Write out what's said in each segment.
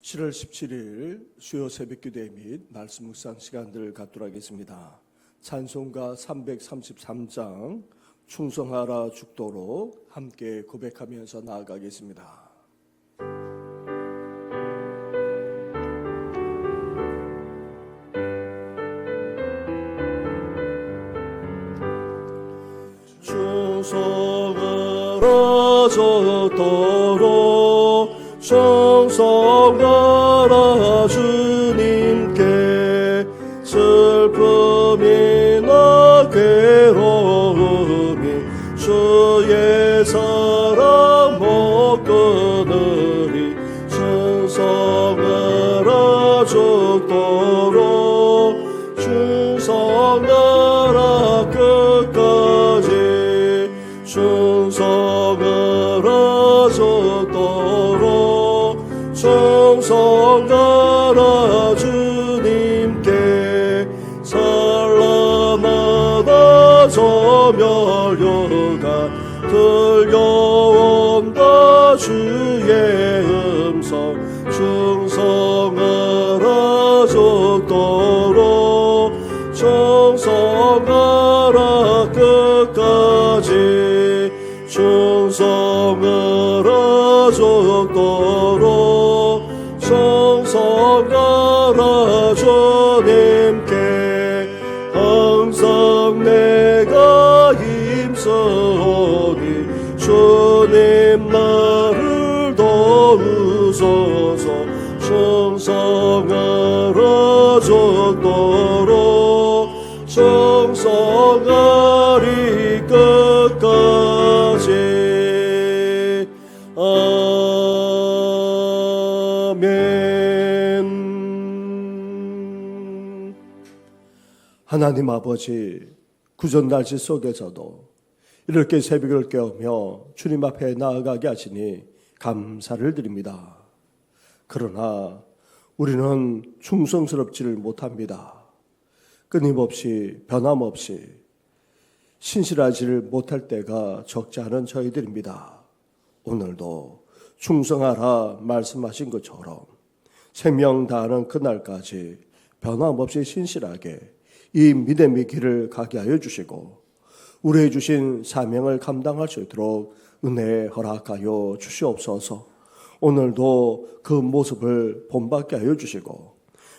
7월 17일 수요 새벽기도 및 말씀 묵상 시간들을 갖도록 하겠습니다. 찬송가 333장 충성하라 죽도록 함께 고백하면서 나아가겠습니다. 충성하라 죽도록 충성하라 주님께 슬픔이나 괴로움이 주의 사랑 못 끊으리 충성하라 죽도록 충성하라 끝까지 충성하라 죽도록 충성하라 주님께 산란하다 저멸류가 들려온다 주의 음성 충성하라 죽도록 충성하라 끝까지 충성하라 죽도록 충성하라 주님께 항상 내가 힘쓰오니 주님 나를 도우소서 충성하라 죽도록 충성하리 끝까지 아멘. 하나님 아버지, 구전날씨 속에서도 이렇게 새벽을 깨우며 주님 앞에 나아가게 하시니 감사를 드립니다. 그러나 우리는 충성스럽지를 못합니다. 끊임없이 변함없이 신실하지를 못할 때가 적지 않은 저희들입니다. 오늘도 충성하라 말씀하신 것처럼 생명 다하는 그날까지 변함없이 신실하게 이 믿음의 길을 가게 하여 주시고 우리에게 주신 사명을 감당할 수 있도록 은혜 허락하여 주시옵소서. 오늘도 그 모습을 본받게 하여 주시고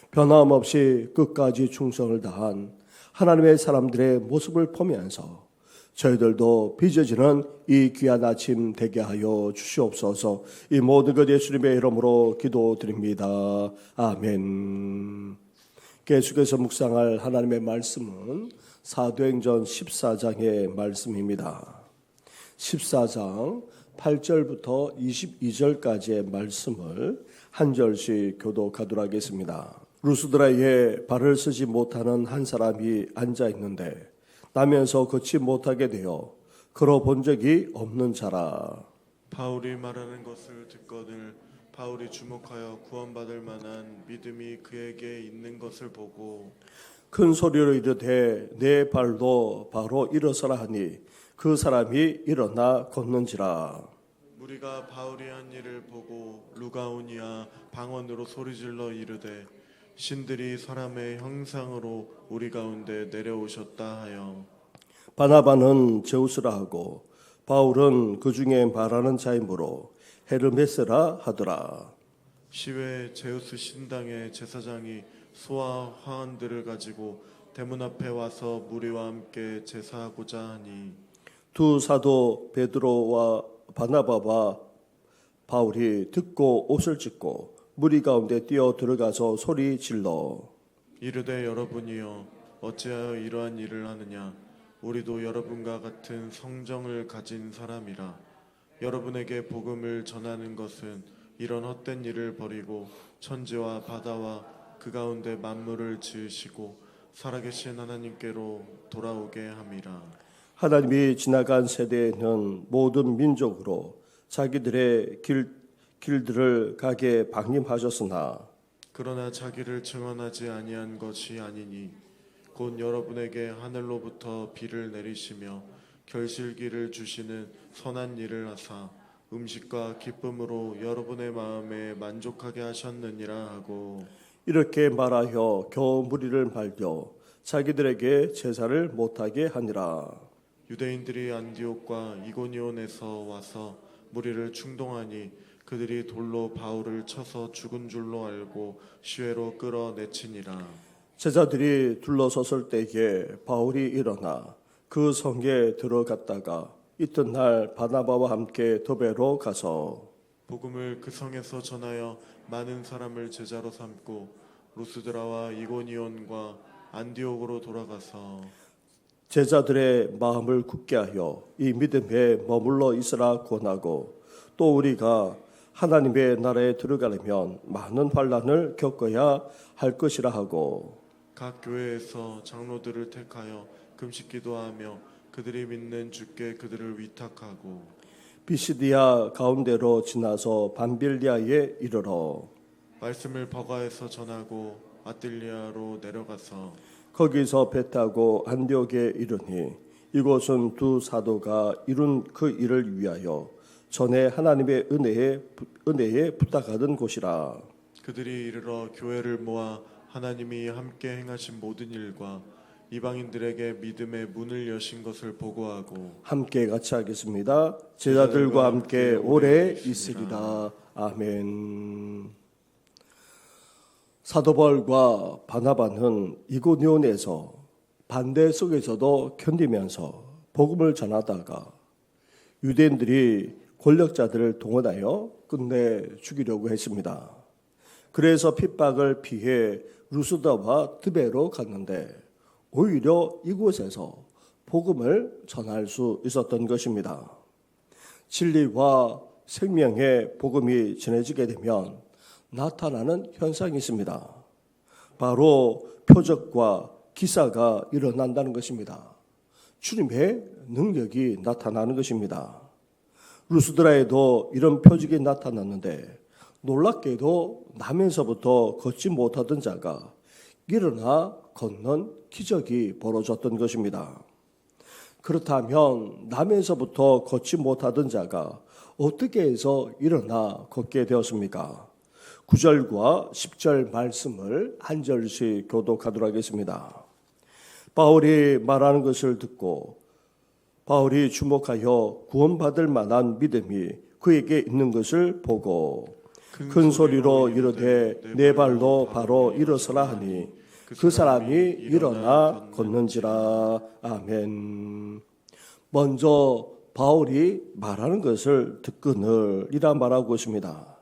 변함없이 끝까지 충성을 다한 하나님의 사람들의 모습을 보면서 저희들도 빚어지는 이 귀한 아침 되게 하여 주시옵소서. 이 모든 것 예수님의 이름으로 기도드립니다. 아멘. 계속해서 묵상할 하나님의 말씀은 사도행전 14장의 말씀입니다. 14장 8절부터 22절까지의 말씀을 한 절씩 교독하도록 하겠습니다. 루스드라에 발을 쓰지 못하는 한 사람이 앉아 있는데 나면서 걷지 못하게 되어 걸어본 적이 없는 자라. 바울이 말하는 것을 듣거늘 바울이 주목하여 구원받을 만한 믿음이 그에게 있는 것을 보고 큰 소리로 이르되 내 발도 바로 일어서라 하니 그 사람이 일어나 걷는지라. 무리가 바울이 한 일을 보고 루가오니아 방언으로 소리질러 이르되 신들이 사람의 형상으로 우리 가운데 내려오셨다 하여 바나바는 제우스라 하고 바울은 그 중에 말하는 자이므로 헤르메스라 하더라. 시외 제우스 신당의 제사장이 소와 화환들을 가지고 대문 앞에 와서 무리와 함께 제사하고자 하니 두 사도 베드로와 바나바와 바울이 듣고 옷을 찢고 무리 가운데 뛰어 들어가서 소리 질러 이르되 여러분이여 어찌하여 이러한 일을 하느냐 우리도 여러분과 같은 성정을 가진 사람이라 여러분에게 복음을 전하는 것은 이런 헛된 일을 버리고 천지와 바다와 그 가운데 만물을 지으시고 살아계신 하나님께로 돌아오게 함이라. 하나님이 지나간 세대에는 모든 민족으로 자기들의 길들을 가게 방임하셨으나 그러나 자기를 증언하지 아니한 것이 아니니 곧 여러분에게 하늘로부터 비를 내리시며 결실기를 주시는 선한 일을 하사 음식과 기쁨으로 여러분의 마음에 만족하게 하셨느니라 하고 이렇게 말하여 겨우 무리를 말려 자기들에게 제사를 못하게 하니라. 유대인들이 안디옥과 이고니온에서 와서 무리를 충동하니 그들이 돌로 바울을 쳐서 죽은 줄로 알고 시외로 끌어내치니라. 제자들이 둘러섰을 때에 바울이 일어나 그 성에 들어갔다가 이튿날 바나바와 함께 더베로 가서 복음을 그 성에서 전하여 많은 사람을 제자로 삼고 루스드라와 이고니온과 안디옥으로 돌아가서 제자들의 마음을 굳게 하여 이 믿음에 머물러 있으라 권하고 또 우리가 하나님의 나라에 들어가려면 많은 환난을 겪어야 할 것이라 하고 각 교회에서 장로들을 택하여 금식 기도하며 그들이 믿는 주께 그들을 위탁하고 비시디아 가운데로 지나서 밤빌리아에 이르러 말씀을 버가에서 전하고 아뜰리아로 내려가서 거기서 배 타고 안디옥에 이르니 이곳은 두 사도가 이룬 그 일을 위하여 전에 하나님의 은혜에 부탁하던 곳이라. 그들이 이르러 교회를 모아 하나님이 함께 행하신 모든 일과 이방인들에게 믿음의 문을 여신 것을 보고하고 함께 같이 하겠습니다. 제자들과 함께 오래 있으리라. 아멘. 사도 바울과 바나바는 이고니온에서 반대 속에서도 견디면서 복음을 전하다가 유대인들이 권력자들을 동원하여 끝내 죽이려고 했습니다. 그래서 핍박을 피해 루스드라와 드베로 갔는데 오히려 이곳에서 복음을 전할 수 있었던 것입니다. 진리와 생명의 복음이 전해지게 되면 나타나는 현상이 있습니다. 바로 표적과 기사가 일어난다는 것입니다. 주님의 능력이 나타나는 것입니다. 루스드라에도 이런 표적이 나타났는데 놀랍게도 나면서부터 걷지 못하던 자가 일어나 걷는 기적이 벌어졌던 것입니다. 그렇다면 나면서부터 걷지 못하던 자가 어떻게 해서 일어나 걷게 되었습니까? 9절과 10절 말씀을 한 절씩 교독하도록 하겠습니다. 바울이 말하는 것을 듣고 바울이 주목하여 구원받을 만한 믿음이 그에게 있는 것을 보고 큰 소리로 이르되 내 발로 바로 일어서라 하니 그 사람이 일어나 걷는지라. 아멘. 먼저 바울이 말하는 것을 듣거늘이라 말하고 있습니다.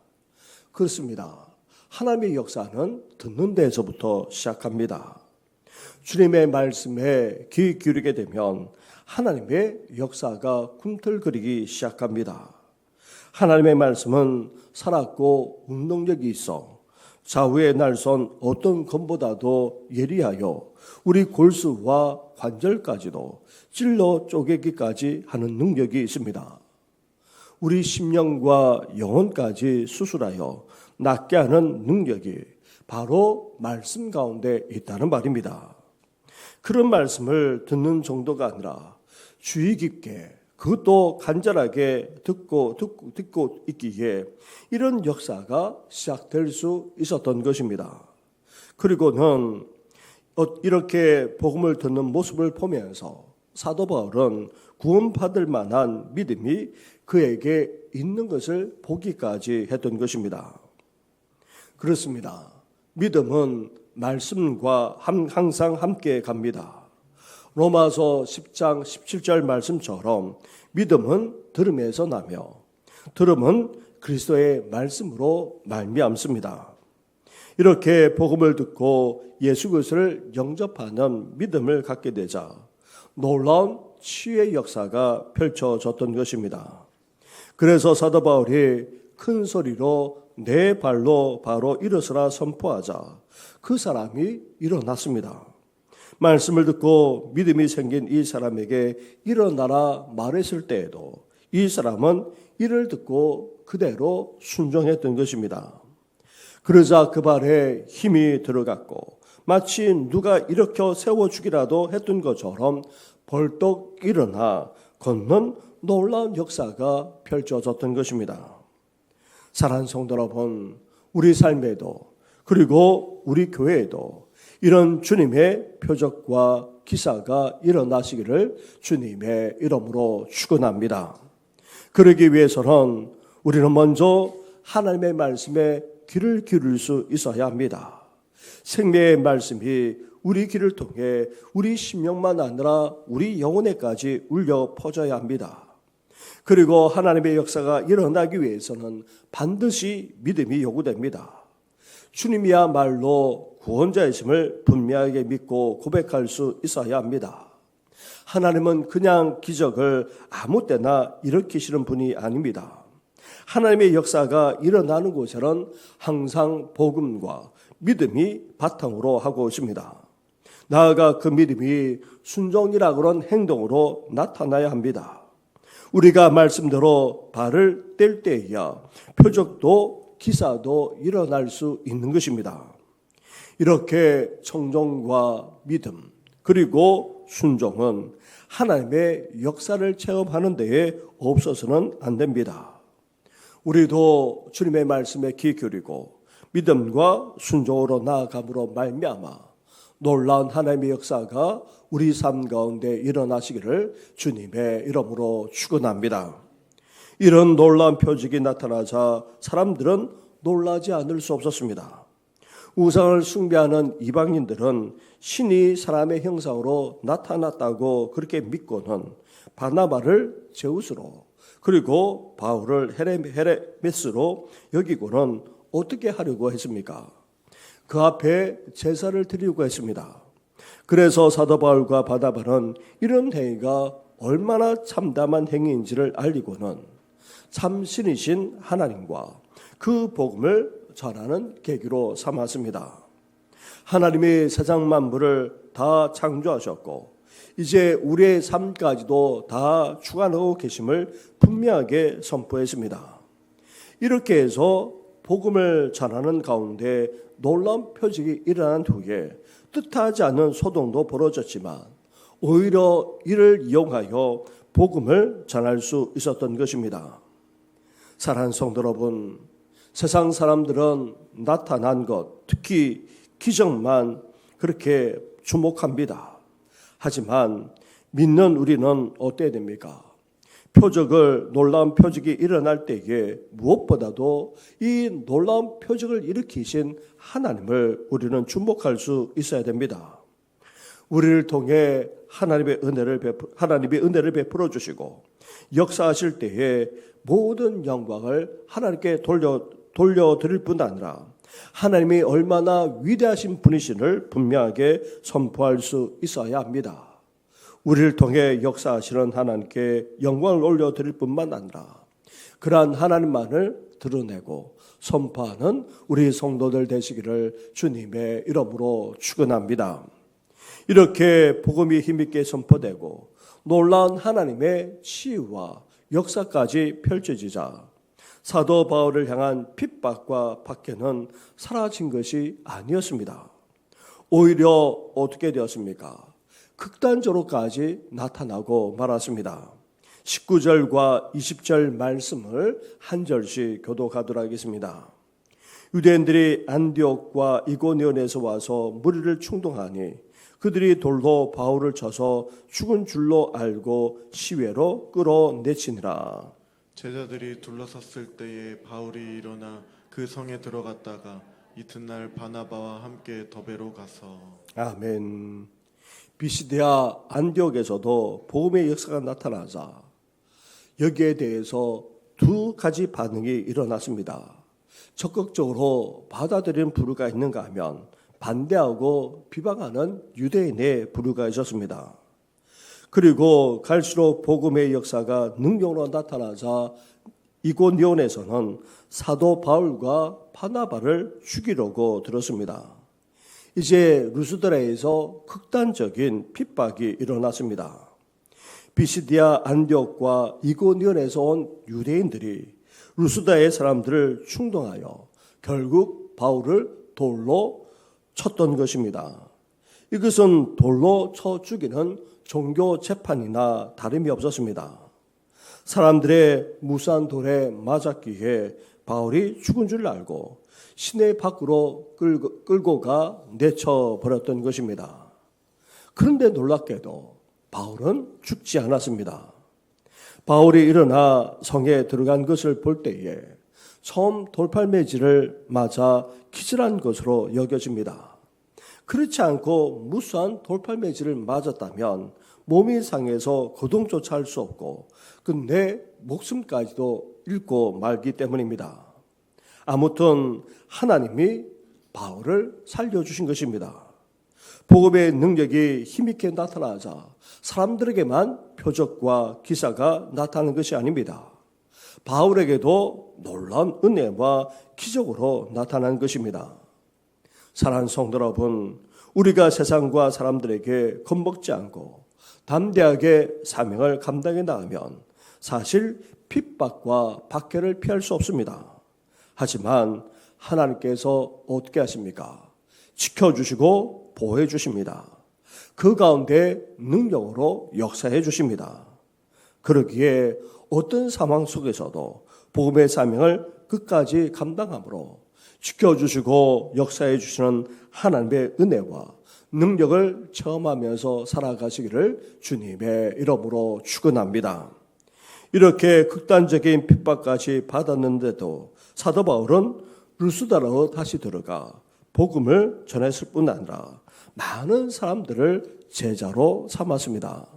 그렇습니다. 하나님의 역사는 듣는 데에서부터 시작합니다. 주님의 말씀에 귀 기울이게 되면 하나님의 역사가 꿈틀거리기 시작합니다. 하나님의 말씀은 살았고 운동력이 있어 좌우에 날선 어떤 검보다도 예리하여 우리 골수와 관절까지도 찔러 쪼개기까지 하는 능력이 있습니다. 우리 심령과 영혼까지 수술하여 낫게 하는 능력이 바로 말씀 가운데 있다는 말입니다. 그런 말씀을 듣는 정도가 아니라 주의 깊게 그것도 간절하게 듣고 있기에 이런 역사가 시작될 수 있었던 것입니다. 그리고는 이렇게 복음을 듣는 모습을 보면서 사도 바울은 구원받을 만한 믿음이 그에게 있는 것을 보기까지 했던 것입니다. 그렇습니다. 믿음은 말씀과 항상 함께 갑니다. 로마서 10장 17절 말씀처럼 믿음은 들음에서 나며 들음은 그리스도의 말씀으로 말미암습니다. 이렇게 복음을 듣고 예수 그리스도를 영접하는 믿음을 갖게 되자 놀라운 치유의 역사가 펼쳐졌던 것입니다. 그래서 사도 바울이 큰 소리로 내 발로 바로 일어서라 선포하자 그 사람이 일어났습니다. 말씀을 듣고 믿음이 생긴 이 사람에게 일어나라 말했을 때에도 이 사람은 이를 듣고 그대로 순종했던 것입니다. 그러자 그 발에 힘이 들어갔고 마치 누가 일으켜 세워주기라도 했던 것처럼 벌떡 일어나 걷는 놀라운 역사가 펼쳐졌던 것입니다. 사랑하는 성도 여러분, 우리 삶에도 그리고 우리 교회에도 이런 주님의 표적과 기사가 일어나시기를 주님의 이름으로 축원합니다. 그러기 위해서는 우리는 먼저 하나님의 말씀에 귀를 기울일 수 있어야 합니다. 생명의 말씀이 우리 귀를 통해 우리 심령만 아니라 우리 영혼에까지 울려 퍼져야 합니다. 그리고 하나님의 역사가 일어나기 위해서는 반드시 믿음이 요구됩니다. 주님이야말로 구원자이심을 분명하게 믿고 고백할 수 있어야 합니다. 하나님은 그냥 기적을 아무 때나 일으키시는 분이 아닙니다. 하나님의 역사가 일어나는 곳에는 항상 복음과 믿음이 바탕으로 하고 있습니다. 나아가 그 믿음이 순종이라 그런 행동으로 나타나야 합니다. 우리가 말씀대로 발을 뗄 때에야 표적도 기사도 일어날 수 있는 것입니다. 이렇게 청종과 믿음 그리고 순종은 하나님의 역사를 체험하는 데에 없어서는 안 됩니다. 우리도 주님의 말씀에 귀 기울이고 믿음과 순종으로 나아감으로 말미암아 놀라운 하나님의 역사가 우리 삶 가운데 일어나시기를 주님의 이름으로 축원합니다. 이런 놀라운 표적이 나타나자 사람들은 놀라지 않을 수 없었습니다. 우상을 숭배하는 이방인들은 신이 사람의 형상으로 나타났다고 그렇게 믿고는 바나바를 제우스로 그리고 바울을 헤레메스로 여기고는 어떻게 하려고 했습니까? 그 앞에 제사를 드리려고 했습니다. 그래서 사도 바울과 바나바는 이런 행위가 얼마나 참담한 행위인지를 알리고는 참신이신 하나님과 그 복음을 전하는 계기로 삼았습니다. 하나님이 세상 만물을 다 창조하셨고 이제 우리의 삶까지도 다 주관하고 계심을 분명하게 선포했습니다. 이렇게 해서 복음을 전하는 가운데 놀라운 표적이 일어난 후에 뜻하지 않은 소동도 벌어졌지만 오히려 이를 이용하여 복음을 전할 수 있었던 것입니다. 사랑하는 성도 여러분, 세상 사람들은 나타난 것, 특히 기적만 그렇게 주목합니다. 하지만 믿는 우리는 어때야 됩니까? 놀라운 표적이 일어날 때에 무엇보다도 이 놀라운 표적을 일으키신 하나님을 우리는 주목할 수 있어야 됩니다. 우리를 통해 하나님의 은혜를 베풀어 주시고 역사하실 때에 모든 영광을 하나님께 돌려드릴 뿐 아니라 하나님이 얼마나 위대하신 분이신을 분명하게 선포할 수 있어야 합니다. 우리를 통해 역사하시는 하나님께 영광을 올려드릴 뿐만 아니라 그러한 하나님만을 드러내고 선포하는 우리 성도들 되시기를 주님의 이름으로 축원합니다. 이렇게 복음이 힘있게 선포되고 놀라운 하나님의 치유와 역사까지 펼쳐지자 사도 바울을 향한 핍박과 박해는 사라진 것이 아니었습니다. 오히려 어떻게 되었습니까? 극단적으로까지 나타나고 말았습니다. 19절과 20절 말씀을 한 절씩 교독하도록 하겠습니다. 유대인들이 안디옥과 이고니온에서 와서 무리를 충동하니 그들이 돌로 바울을 쳐서 죽은 줄로 알고 시외로 끌어내치니라. 제자들이 둘러섰을 때에 바울이 일어나 그 성에 들어갔다가 이튿날 바나바와 함께 더베로 가서 아멘. 비시디아 안디옥에서도 복음의 역사가 나타나자 여기에 대해서 두 가지 반응이 일어났습니다. 적극적으로 받아들이는 부류가 있는가 하면 반대하고 비방하는 유대인의 부류가 있었습니다. 그리고 갈수록 복음의 역사가 능력으로 나타나자 이고니온에서는 사도 바울과 바나바를 죽이려고 들었습니다. 이제 루스드라에서 극단적인 핍박이 일어났습니다. 비시디아 안디옥과 이고니온에서 온 유대인들이 루스드라의 사람들을 충동하여 결국 바울을 돌로 쳤던 것입니다. 이것은 돌로 쳐 죽이는 종교 재판이나 다름이 없었습니다. 사람들의 무수한 돌에 맞았기에 바울이 죽은 줄 알고 시내 밖으로 끌고 가 내쳐버렸던 것입니다. 그런데 놀랍게도 바울은 죽지 않았습니다. 바울이 일어나 성에 들어간 것을 볼 때에 처음 돌팔매질을 맞아 기절한 것으로 여겨집니다. 그렇지 않고 무수한 돌팔매질을 맞았다면 몸이 상해서 거동조차 할 수 없고 내 목숨까지도 잃고 말기 때문입니다. 아무튼 하나님이 바울을 살려주신 것입니다. 복음의 능력이 힘있게 나타나자 사람들에게만 표적과 기사가 나타나는 것이 아닙니다. 바울에게도 놀라운 은혜와 기적으로 나타난 것입니다. 사랑하는 성도 여러분, 우리가 세상과 사람들에게 겁먹지 않고 담대하게 사명을 감당해 나가면 사실 핍박과 박해를 피할 수 없습니다. 하지만 하나님께서 어떻게 하십니까? 지켜주시고 보호해 주십니다. 그 가운데 능력으로 역사해 주십니다. 그러기에 어떤 상황 속에서도 복음의 사명을 끝까지 감당함으로 지켜주시고 역사해 주시는 하나님의 은혜와 능력을 체험하면서 살아가시기를 주님의 이름으로 축원합니다. 이렇게 극단적인 핍박까지 받았는데도 사도 바울은 루스드라로 다시 들어가 복음을 전했을 뿐 아니라 많은 사람들을 제자로 삼았습니다.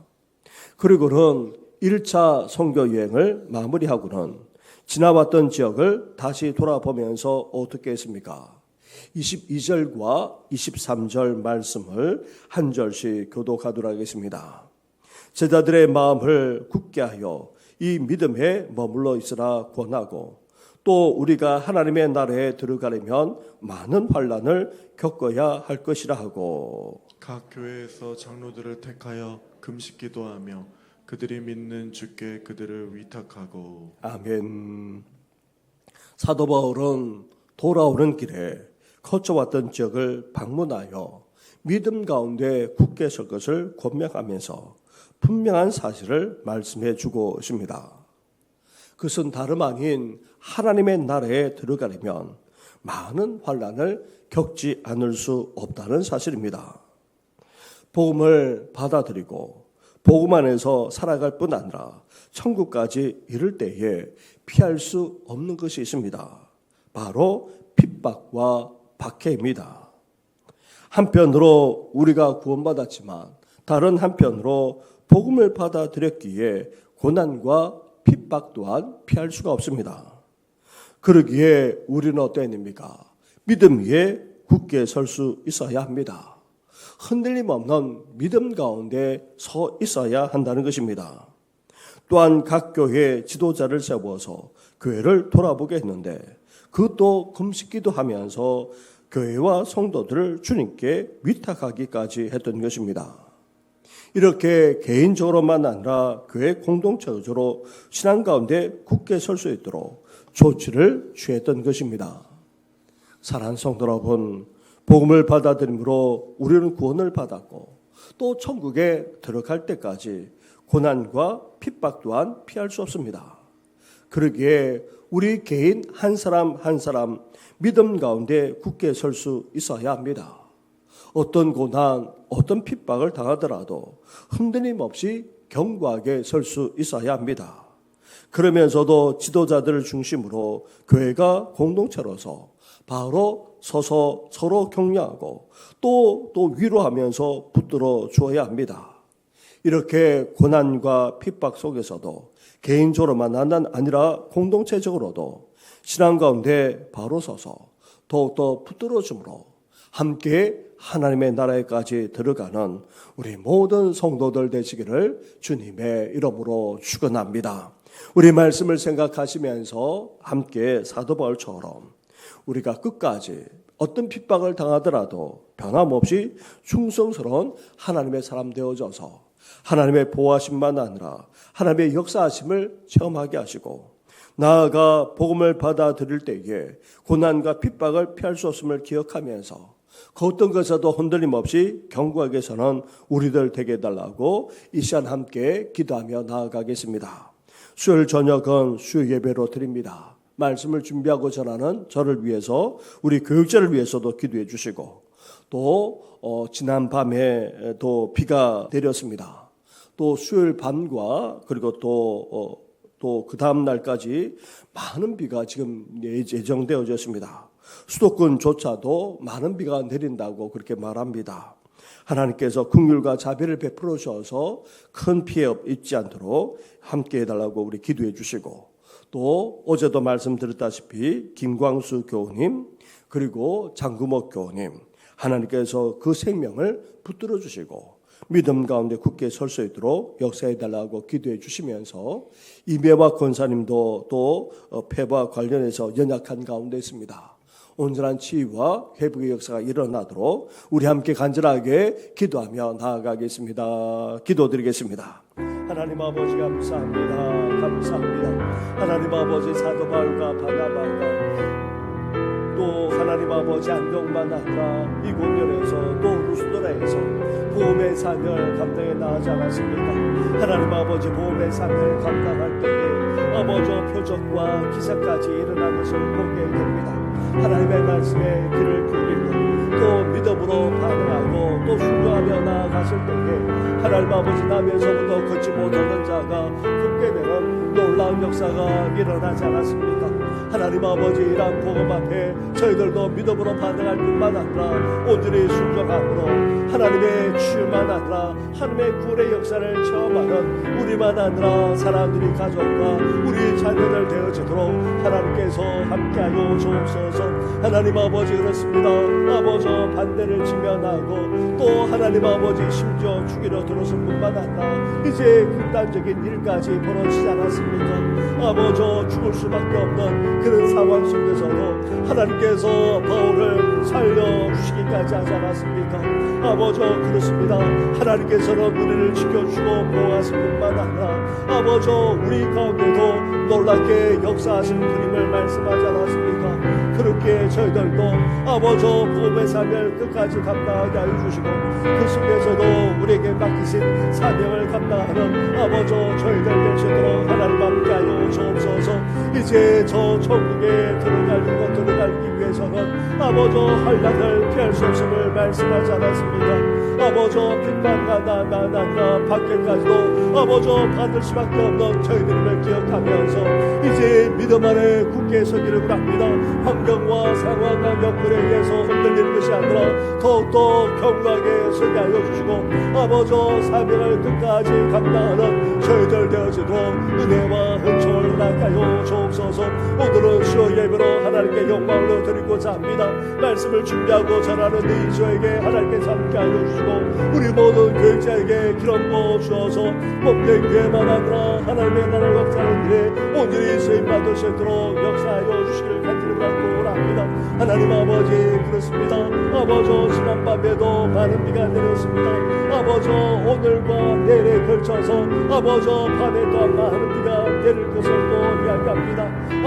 그리고는 1차 선교 여행을 마무리하고는 지나왔던 지역을 다시 돌아보면서 어떻게 했습니까? 22절과 23절 말씀을 한 절씩 교독하도록 하겠습니다. 제자들의 마음을 굳게 하여 이 믿음에 머물러 있으라 권하고 또 우리가 하나님의 나라에 들어가려면 많은 환난을 겪어야 할 것이라 하고 각 교회에서 장로들을 택하여 금식 기도하며 그들이 믿는 주께 그들을 위탁하고. 아멘. 사도 바울은 돌아오는 길에 거쳐왔던 지역을 방문하여 믿음 가운데 굳게 설 것을 권면하면서 분명한 사실을 말씀해 주고 있습니다. 그것은 다름 아닌 하나님의 나라에 들어가려면 많은 환난을 겪지 않을 수 없다는 사실입니다. 복음을 받아들이고 복음 안에서 살아갈 뿐 아니라 천국까지 이를 때에 피할 수 없는 것이 있습니다. 바로 핍박과 박해입니다. 한편으로 우리가 구원받았지만 다른 한편으로 복음을 받아들였기에 고난과 핍박 또한 피할 수가 없습니다. 그러기에 우리는 어떠해야 됩니까? 믿음 위에 굳게 설 수 있어야 합니다. 흔들림 없는 믿음 가운데 서 있어야 한다는 것입니다. 또한 각 교회 지도자를 세워서 교회를 돌아보게 했는데 그것도 금식기도 하면서 교회와 성도들을 주님께 위탁하기까지 했던 것입니다. 이렇게 개인적으로만 아니라 교회 공동체적으로 신앙 가운데 굳게 설 수 있도록 조치를 취했던 것입니다. 사랑하는 성도 여러분, 복음을 받아들임으로 우리는 구원을 받았고 또 천국에 들어갈 때까지 고난과 핍박 또한 피할 수 없습니다. 그러기에 우리 개인 한 사람 한 사람 믿음 가운데 굳게 설 수 있어야 합니다. 어떤 고난, 어떤 핍박을 당하더라도 흔들림 없이 견고하게 설 수 있어야 합니다. 그러면서도 지도자들을 중심으로 교회가 공동체로서 바로 서서 서로 격려하고 또 위로하면서 붙들어 주어야 합니다. 이렇게 고난과 핍박 속에서도 개인적으로만 아니라 공동체적으로도 신앙 가운데 바로 서서 더욱더 붙들어 줌으로 함께 하나님의 나라에까지 들어가는 우리 모든 성도들 되시기를 주님의 이름으로 축원합니다. 우리 말씀을 생각하시면서 함께 사도 바울처럼 우리가 끝까지 어떤 핍박을 당하더라도 변함없이 충성스러운 하나님의 사람 되어져서 하나님의 보호하심만 아니라 하나님의 역사하심을 체험하게 하시고 나아가 복음을 받아들일 때에 고난과 핍박을 피할 수 없음을 기억하면서 그 어떤 것에도 흔들림 없이 견고하게 서는 우리들 되게 해달라고 이 시간 함께 기도하며 나아가겠습니다. 수요일 저녁은 수요 예배로 드립니다. 말씀을 준비하고 전하는 저를 위해서 우리 교육자를 위해서도 기도해 주시고 또 지난 밤에 또 비가 내렸습니다. 또 수요일 밤과 그리고 또 그 다음 날까지 많은 비가 지금 예정되어져 있습니다. 수도권조차도 많은 비가 내린다고 그렇게 말합니다. 하나님께서 긍휼과 자비를 베풀어 주셔서 큰 피해 있지 않도록 함께 해달라고 우리 기도해 주시고 또 어제도 말씀드렸다시피 김광수 교우님 그리고 장구목 교우님 하나님께서 그 생명을 붙들어 주시고 믿음 가운데 굳게 설 수 있도록 역사해달라고 기도해 주시면서 이매화 권사님도 또 폐와 관련해서 연약한 가운데 있습니다. 온전한 치유와 회복의 역사가 일어나도록 우리 함께 간절하게 기도하며 나아가겠습니다. 기도드리겠습니다. 하나님 아버지 감사합니다. 감사합니다. 하나님 아버지 사도 바울과 바나바가 또 하나님 아버지 안동만 아니라 이 공연에서 또 루스드라에서 보험의 사명을 감당해 나가지 않았습니까? 하나님 아버지 보험의 사명을 감당할 때에 아버지 표적과 기사까지 일어나는 것을 보게 됩니다. 하나님의 말씀에 귀를 기울이고 또 믿음으로 반응하고 또 순종하며 나아갔을 때에 하나님 아버지 나면서부터 걷지 못하는 자가 걷게 되는 놀라운 역사가 일어나지 않았습니까? 하나님 아버지 이러한 복음 앞에 저희들도 믿음으로 반응할 뿐만 아니라 온전히 순종함으로 하나님의 치유만 아니라 하나님의 구원의 역사를 체험하는 우리만 아니라 사람들이 가족과 우리 자녀들 되어지도록 하나님께서 함께하여 주옵소서. 하나님 아버지 그렇습니다. 아버지 반대를 직면하고 또 하나님 아버지 심지어 죽이려 들어설 뿐만 아니라 이제 극단적인 일까지 벌어지지 않았습니까? 아버지 죽을 수밖에 없는 그런 상황 속에서도 하나님께서 바울을 살려주시기까지 하지 않았습니까? 아버지 그렇습니다. 하나님께서는 우리를 지켜주고 보호하실 뿐만 아니라 아버지 우리 가운데도 놀랍게 역사하신 그림을 말씀하지 않았습니까? 그렇게 저희들도 아버지 복음의 사명을 끝까지 감당하게 하여 주시고 그 속에서도 우리에게 맡기신 사명을 감당하는 아버지 저희들 되시도록 하나님 함께 하여 주옵소서. 이제 저 천국에 들어가기 위해서는 아버지 환난을 피할 수 없음을 말씀하지 않았습니까? 아버지 핍박과 나나나 밖에까지도 아버지 받을 수밖에 없는 저희들을 기억하면서 이제 믿음 안에 굳게 서기를 합니다. 환경과 상황과 여건에 의해서 흔들리는 것이 아니라 더욱더 견고하게 서게 하여 주시고 아버지 사명을 끝까지 감당하는 저희들 되어지도록 은혜와 은총을 허락하여 주옵소서. 오늘은 수요 예배로 하나님께 영광을 드리고자 합니다. 말씀을 준비하고 전하는 이 저에게 하나님께서 함께하여 주시고 우리 모든 교육자에게 기름 부어 주어서 몸된 교회만 아니라 하나님의 나라를 역사하는 일에 온전히 쓰임받을 수 있도록 역사하여 주시길 간절히 바라고 합니다. 하나님 아버지 그렇습니다. 아버지 지난밤에도 많은 비가 내렸습니다. 아버지 오늘과 내일에 걸쳐서 아버지 밤에 또한 많은 비가 내릴 것을 또 이야기합니다.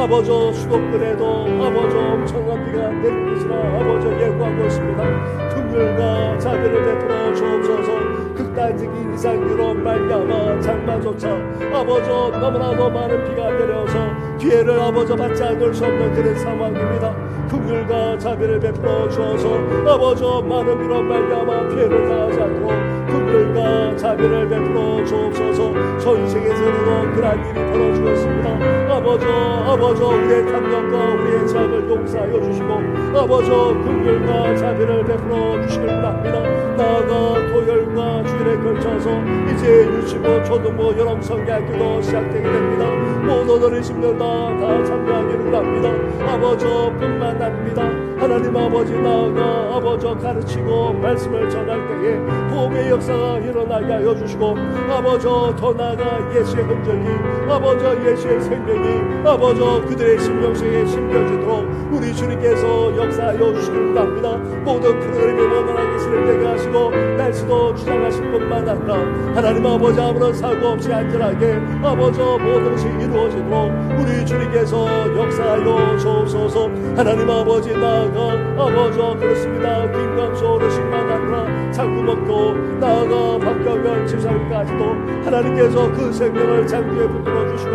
아버지 수도권에도 아버지 엄청난 비가 내릴 것이라 아버지 예고하고 있습니다. 긍휼과 자비를 베풀어 주옵소서. 극단적인 이상으로 말미암아 장마조차 아버지 너무나도 많은 비가 내려서 기회를 아버지 받지 않을 수 없는 그런 상황입니다. 긍휼과 자비를 베풀어 주어서 아버지 많은 비로 말미암아 피해를 당하지 않도록 긍휼과 자비를 베풀어 주옵소서. 전 세계에서도 그러한 일이 벌어지고 있습니다. 아버지 우리의 탐욕과 우리의 죄악을 용서하여 주시고 아버지 긍휼과 자비를 베풀어 주시길 바랍니다. 나아가 토요일과 주일에 걸쳐서 이제 유치부 초등부 여름 성경학교도 시작되게 됩니다. 모든 어르신들 다 참여하기를 합니다. 아버지 뿐만 아닙니다. 하나님 아버지 나아가 아버지 가르치고 말씀을 전할 때에 도움의 역사가 일어나게 하여 주시고 아버지 더 나아가 예수의 흔적이 아버지 예수의 생명이 아버지 그들의 심령속에 심겨지도록 우리 주님께서 역사하여 주시길 바랍니다. 모든 프로그램이 원활하게 진행되게 하시고 날씨도 주장하실 뿐만 아니라 하나님 아버지 아무런 사고 없이 안전하게 아버지 모든 것이 이루어지도록 우리 주님께서 역사하여 주옵소서. 하나님 아버지 나아가 아버지 그렇습니다. 김광수 어르신만 아니라 장구먹고 나아가 박경현 집사님까지도 하나님께서 그 생명을 장기에 붙들어 주시고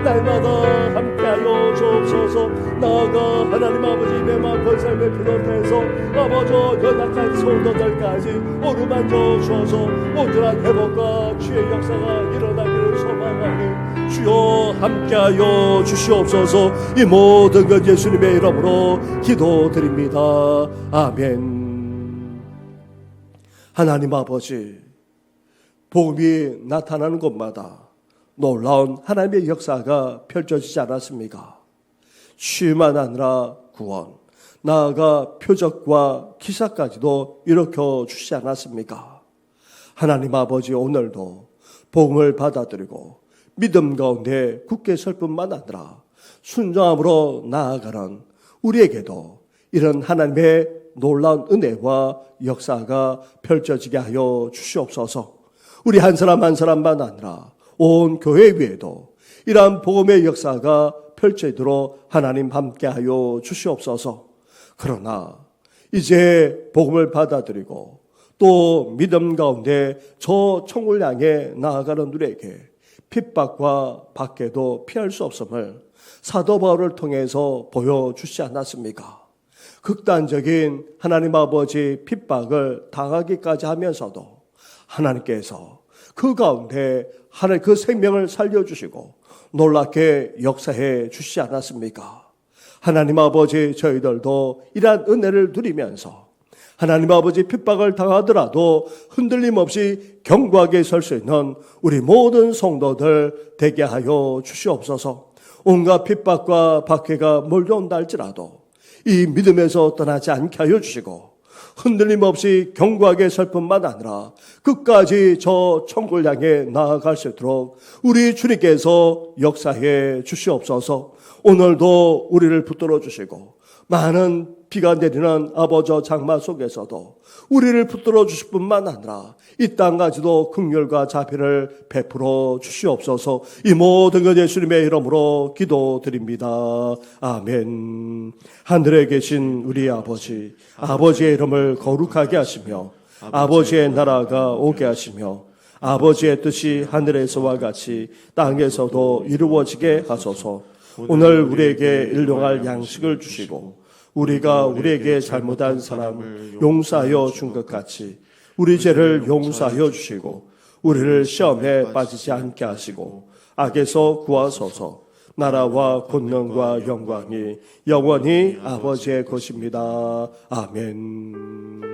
날마다 함께하여 주옵소서. 나아가 하나님 아버지 매만 권삶을 비롯해서 아버지 연약한 성도들까지 오르만져 주어서 온전한 회복과 주의 역사가 일어나기를 소망하니 주여 함께하여 주시옵소서. 이 모든 것 예수님의 이름으로 기도드립니다. 아멘. 하나님 아버지, 복음이 나타나는 곳마다 놀라운 하나님의 역사가 펼쳐지지 않았습니까? 쉬만 아니라 구원, 나아가 표적과 기사까지도 일으켜 주시지 않았습니까? 하나님 아버지, 오늘도 복음을 받아들이고 믿음 가운데 굳게 설 뿐만 아니라 순종함으로 나아가는 우리에게도 이런 하나님의 놀라운 은혜와 역사가 펼쳐지게 하여 주시옵소서. 우리 한 사람 한 사람만 아니라 온 교회 위에도 이러한 복음의 역사가 펼쳐지도록 하나님 함께하여 주시옵소서. 그러나 이제 복음을 받아들이고 또 믿음 가운데 저 천국을 향해 나아가는 우리에게 핍박과 박해도 피할 수 없음을 사도 바울을 통해서 보여주시지 않았습니까? 극단적인 하나님 아버지 핍박을 당하기까지 하면서도 하나님께서 그 가운데 하나님 그 생명을 살려주시고 놀랍게 역사해 주시지 않았습니까? 하나님 아버지, 저희들도 이러한 은혜를 누리면서 하나님 아버지 핍박을 당하더라도 흔들림 없이 견고하게 설 수 있는 우리 모든 성도들 되게 하여 주시옵소서. 온갖 핍박과 박해가 몰려온다 할지라도 이 믿음에서 떠나지 않게 하여 주시고 흔들림 없이 견고하게 설 뿐만 아니라 끝까지 저 천국을 향해 나아갈 수 있도록 우리 주님께서 역사해 주시옵소서. 오늘도 우리를 붙들어 주시고 많은 비가 내리는 아버지 장마 속에서도 우리를 붙들어 주실 뿐만 아니라 이 땅까지도 긍휼과 자비를 베풀어 주시옵소서. 이 모든 것 예수님의 이름으로 기도드립니다. 아멘. 하늘에 계신 우리 아버지, 아버지의 이름을 거룩하게 하시며 아버지의 나라가 오게 하시며 아버지의 뜻이 하늘에서와 같이 땅에서도 이루어지게 하소서. 오늘 우리에게 일용할 양식을 주시고 우리가 우리에게 잘못한 사람을 용서하여 준 것 같이 우리 죄를 용서하여 주시고 우리를 시험에 빠지지 않게 하시고 악에서 구하소서. 나라와 권능과 영광이 영원히 아버지의 것입니다. 아멘.